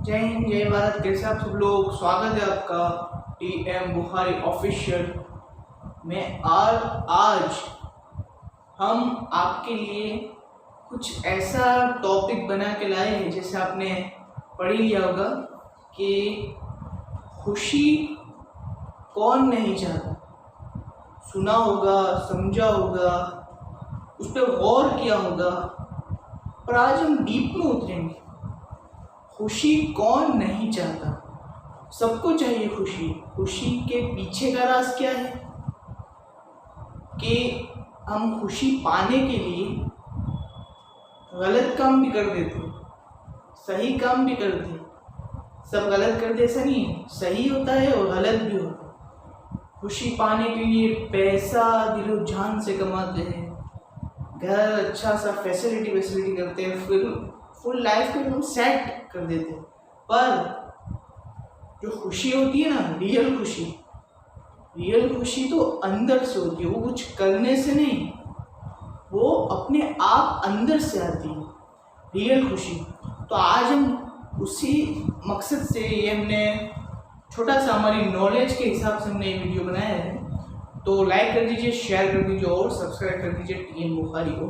जय हिंद जय भारत। कैसे आप सब लोग? स्वागत है आपका टीएम बुखारी ऑफिशियल में। आज हम आपके लिए कुछ ऐसा टॉपिक बना के लाए हैं, जैसे आपने पढ़ ही लिया होगा कि खुशी कौन नहीं चाहता। सुना होगा, समझा होगा, उस पर गौर किया होगा, पर आज हम डीप में उतरेंगे। खुशी कौन नहीं चाहता? सबको चाहिए खुशी। खुशी के पीछे का राज क्या है कि हम खुशी पाने के लिए गलत काम भी कर देते, सही काम भी करते। सब गलत करते ऐसा नहीं है, सही होता है और गलत भी होता है। खुशी पाने के लिए पैसा दिलो जान से कमाते हैं, घर अच्छा सा फैसिलिटी करते हैं, फिर फुल लाइफ को एकदम सेट कर देते हैं। पर जो खुशी होती है ना, रियल खुशी तो अंदर से होती है। वो कुछ करने से नहीं, वो अपने आप अंदर से आती है रियल खुशी। तो आज हम उसी मकसद से ये हमने छोटा सा हमारी नॉलेज के हिसाब से हमने ये वीडियो बनाया है। तो लाइक कर दीजिए, शेयर कर दीजिए और सब्सक्राइब कर दीजिए टीएम बुखारी को।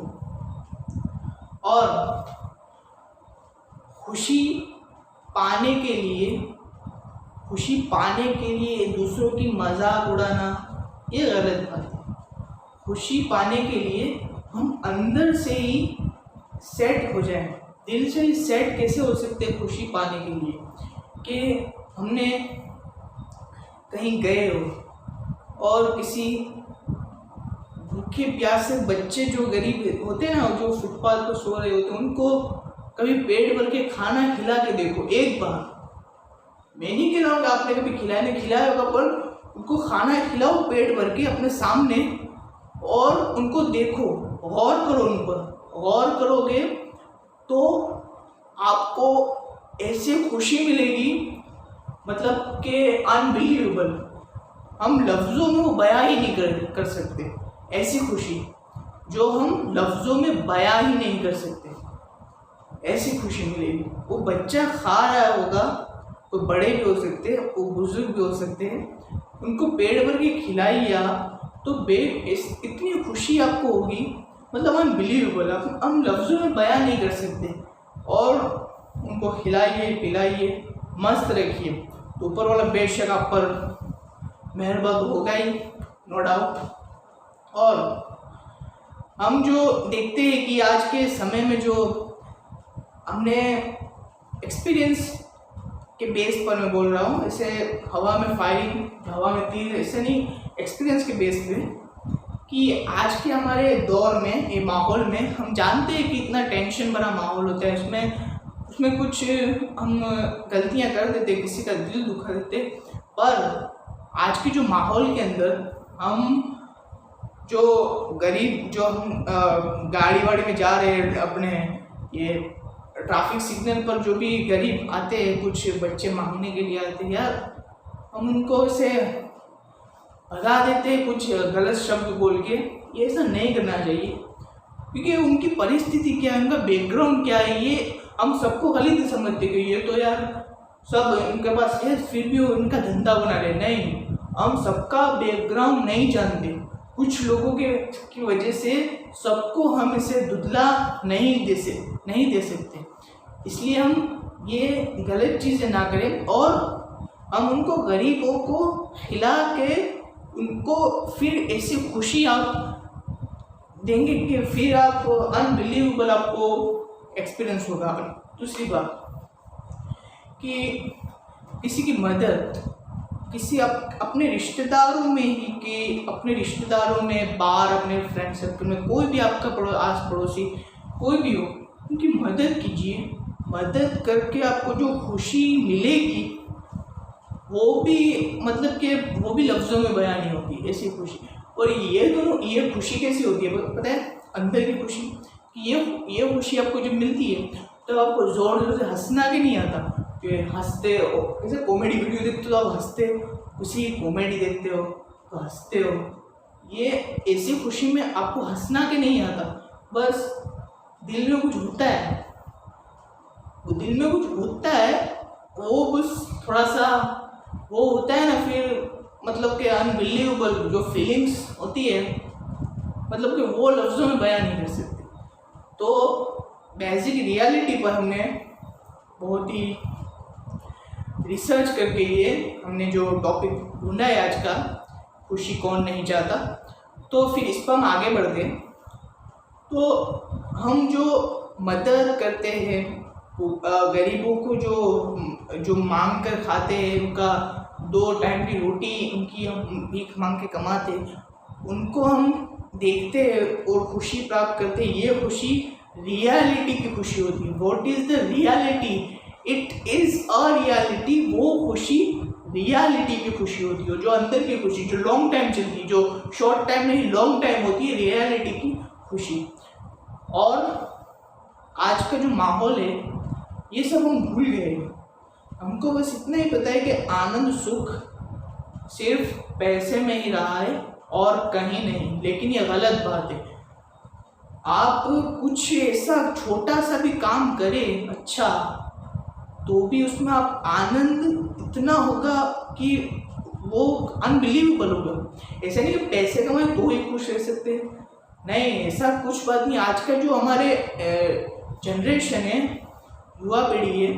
और खुशी पाने के लिए दूसरों की मजाक उड़ाना ये गलत बात है। खुशी पाने के लिए हम अंदर से ही सेट हो जाएं। दिल से ही सेट कैसे हो सकते हैं खुशी पाने के लिए? कि हमने कहीं गए हो और किसी भूखे प्यासे बच्चे जो गरीब होते हैं ना, जो फुटपाथ पर सो रहे होते हैं, उनको कभी पेट भर के खाना खिला के देखो एक बार। मैं नहीं कह रहा हूँ कि आपने कभी खिलाया होगा, पर उनको खाना खिलाओ पेट भर के अपने सामने और उनको देखो, गौर करो उन पर। गौर करोगे तो आपको ऐसी खुशी मिलेगी, मतलब कि अनबिलीवेबल। हम लफ्ज़ों में वो बयां ही नहीं कर सकते। ऐसी खुशी जो हम लफ्ज़ों में बयां ही नहीं कर सकते, ऐसी खुशी मिलेगी। वो बच्चा खा रहा होगा, कोई बड़े भी हो सकते हैं, वो बुजुर्ग भी हो सकते हैं, उनको पेट भर के खिलाइए तो इतनी खुशी आपको होगी, मतलब अनबिलीवेबल। हम लफ्ज़ों में बयां नहीं कर सकते। और उनको खिलाइए, पिलाइए, मस्त रखिए, तो ऊपर वाला बेशक आप पर मेहरबान होगा ही, नो डाउट। और हम जो देखते हैं कि आज के समय में जो हमने एक्सपीरियंस के बेस पर मैं बोल रहा हूँ, ऐसे हवा में फायरिंग, हवा में तीर, ऐसे नहीं, एक्सपीरियंस के बेस पे, कि आज के हमारे दौर में, ये माहौल में, हम जानते हैं कि इतना टेंशन भरा माहौल होता है। उसमें कुछ हम गलतियाँ कर देते, किसी का दिल दुखा देते। पर आज के जो माहौल के अंदर हम जो गरीब, जो हम गाड़ी वाड़ी में जा रहे हैं, अपने ये ट्रैफिक सिग्नल पर जो भी गरीब आते हैं, कुछ बच्चे मांगने के लिए आते हैं, यार हम उनको ऐसे भगा देते हैं कुछ गलत शब्द बोल के। ये ऐसा नहीं करना चाहिए, क्योंकि उनकी परिस्थिति क्या है, उनका बैकग्राउंड क्या है, ये हम सबको गलत समझते कि ये तो यार सब उनके पास है, फिर भी वो उनका धंधा बना रहे। नहीं, हम सबका बैकग्राउंड नहीं जानते। कुछ लोगों की वजह से सबको हम इसे दुधला नहीं दे सकते। इसलिए हम ये गलत चीज़ें ना करें, और हम उनको, गरीबों को खिला के उनको फिर ऐसी खुशी आप देंगे कि फिर आप अनबिलीवेबल आपको एक्सपीरियंस होगा। दूसरी बात कि किसी की मदद, किसी अपने रिश्तेदारों में ही, कि अपने रिश्तेदारों में, बाहर अपने फ्रेंड सर्कल में, कोई भी आपका आस पड़ोसी कोई भी हो, उनकी मदद कीजिए। मदद करके आपको जो खुशी मिलेगी वो भी, मतलब कि वो भी लफ्ज़ों में बयां नहीं होती, ऐसी खुशी। और ये खुशी कैसी होती है पता है? अंदर की खुशी। ये खुशी आपको जब मिलती है तो आपको ज़ोर ज़ोर से हंसना भी नहीं आता, कि हंसते हो, जैसे कॉमेडी वीडियो देखते हो तो आप हंसते हो, उसी कॉमेडी देखते हो तो हंसते हो। ये ऐसी खुशी में आपको हंसना के नहीं आता, बस दिल में कुछ होता है, वो दिल में कुछ होता है वो बस थोड़ा सा वो होता है ना, फिर मतलब कि अनबिलीवेबल जो फीलिंग्स होती है, मतलब कि वो लफ्ज़ों में बयान नहीं कर सकते। तो बेसिक रियलिटी पर हमने बहुत ही रिसर्च करके ये हमने जो टॉपिक ढूंढा है आज का, खुशी कौन नहीं चाहता, तो फिर इस पर हम आगे बढ़ते हैं। तो हम जो मदद करते हैं गरीबों को, जो मांग कर खाते हैं, उनका 2 टाइम की रोटी उनकी हम भीख मांग के कमाते हैं, उनको हम देखते हैं और खुशी प्राप्त करते हैं। ये खुशी रियलिटी की खुशी होती है। What is the reality? It is a reality. वो खुशी रियलिटी की खुशी होती है, जो अंदर की खुशी, जो लॉन्ग टाइम चलती है, जो शॉर्ट टाइम नहीं लॉन्ग टाइम होती है, रियलिटी की खुशी। और आज का जो माहौल है ये सब हम भूल गए हैं। हमको बस इतना ही पता है कि आनंद सुख सिर्फ पैसे में ही रहा है और कहीं नहीं। लेकिन ये गलत बात है। आप कुछ ऐसा छोटा सा भी काम करें अच्छा, तो भी उसमें आप आनंद इतना होगा कि वो अनबिलीवेबल होगा। ऐसा नहीं कि पैसे कमाए तो ही खुश रह सकते हैं, नहीं, ऐसा कुछ बात नहीं। आज का जो हमारे जनरेशन है, युवा पीढ़ी है,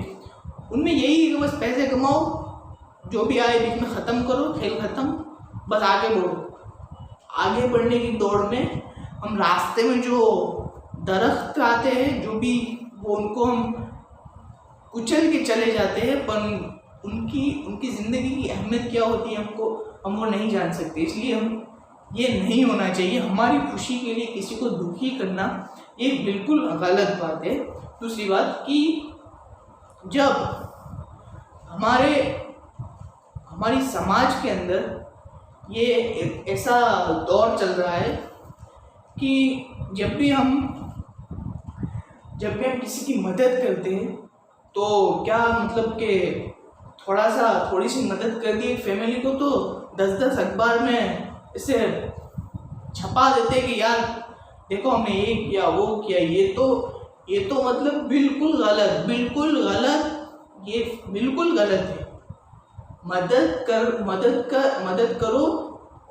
उनमें यही है कि बस पैसे कमाओ, जो भी आए बीच में ख़त्म करो, खेल ख़त्म, बस आगे बढ़ो। आगे बढ़ने की दौड़ में हम रास्ते में जो दरख्त आते हैं, जो भी, वो उनको हम कुचल के चले जाते हैं, पर उनकी ज़िंदगी की अहमियत क्या होती है हम वो नहीं जान सकते। इसलिए हम ये नहीं होना चाहिए। हमारी खुशी के लिए किसी को दुखी करना ये बिल्कुल गलत बात है। दूसरी बात कि जब हमारी समाज के अंदर ये ऐसा दौर चल रहा है कि जब भी हम किसी की मदद करते हैं, तो क्या मतलब कि थोड़ी सी मदद कर दी फैमिली को, तो 10-10 अखबार में इसे छपा देते कि यार देखो हमने ये किया वो किया। ये तो मतलब बिल्कुल गलत, ये बिल्कुल गलत है। मदद करो,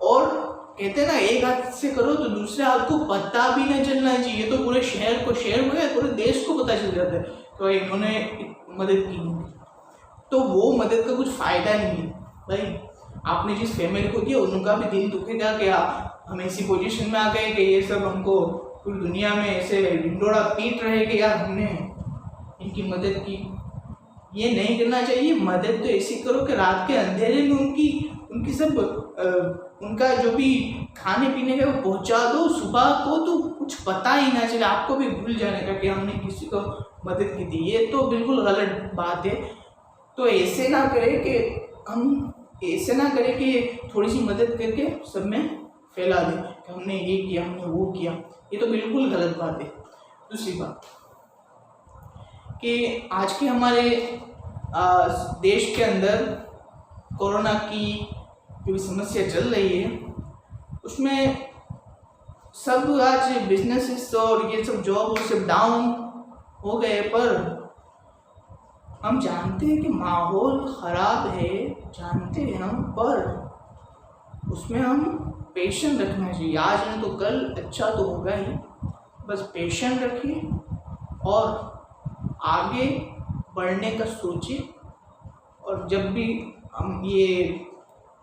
और कहते हैं ना, एक हाथ से करो तो दूसरे हाथ को पता भी नहीं चलना चाहिए। तो पूरे शहर हो गया, पूरे देश को पता चल जाता है तो इन्होंने मदद की नहीं, तो वो मदद का कुछ फ़ायदा नहीं है भाई। आपने जिस फैमिली को दिया उनका भी दिल दुखेगा कि हम ऐसी पोजीशन में आ गए कि ये सब हमको पूरी दुनिया में ऐसे ढिंडोरा पीट रहे कि यार हमने इनकी मदद की। ये नहीं करना चाहिए। मदद तो ऐसी करो कि रात के अंधेरे में उनकी सब उनका जो भी खाने पीने का वो पहुंचा दो, सुबह को तो कुछ पता ही ना चले, आपको भी भूल जाने का कि हमने किसी को मदद की थी। ये तो बिल्कुल गलत बात है। तो ऐसे ना करें कि थोड़ी सी मदद करके सब में फैला दें कि हमने ये किया, हमने वो किया। ये तो बिल्कुल गलत बात है। दूसरी बात कि आज के हमारे देश के अंदर कोरोना की जो भी समस्या चल रही है, उसमें सब आज बिजनेसेस और ये सब जॉब सब डाउन हो गए। पर हम जानते हैं कि माहौल ख़राब है, जानते हैं हम, पर उसमें हम पेशेंस रखना चाहिए। आज नहीं तो कल अच्छा तो होगा ही, बस पेशेंस रखिए और आगे बढ़ने का सोचिए। और जब भी हम ये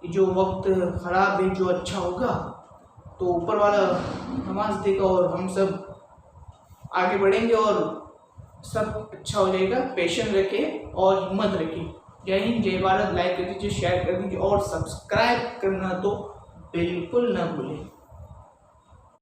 जो वक्त ख़राब है, जो अच्छा होगा तो ऊपर वाला नमाज देगा और हम सब आगे बढ़ेंगे और सब अच्छा हो जाएगा। पेशेंस रखें और हिम्मत रखें। जय हिंद, जय भारत। लाइक कर दीजिए, शेयर कर दीजिए और सब्सक्राइब करना तो बिल्कुल ना भूलें।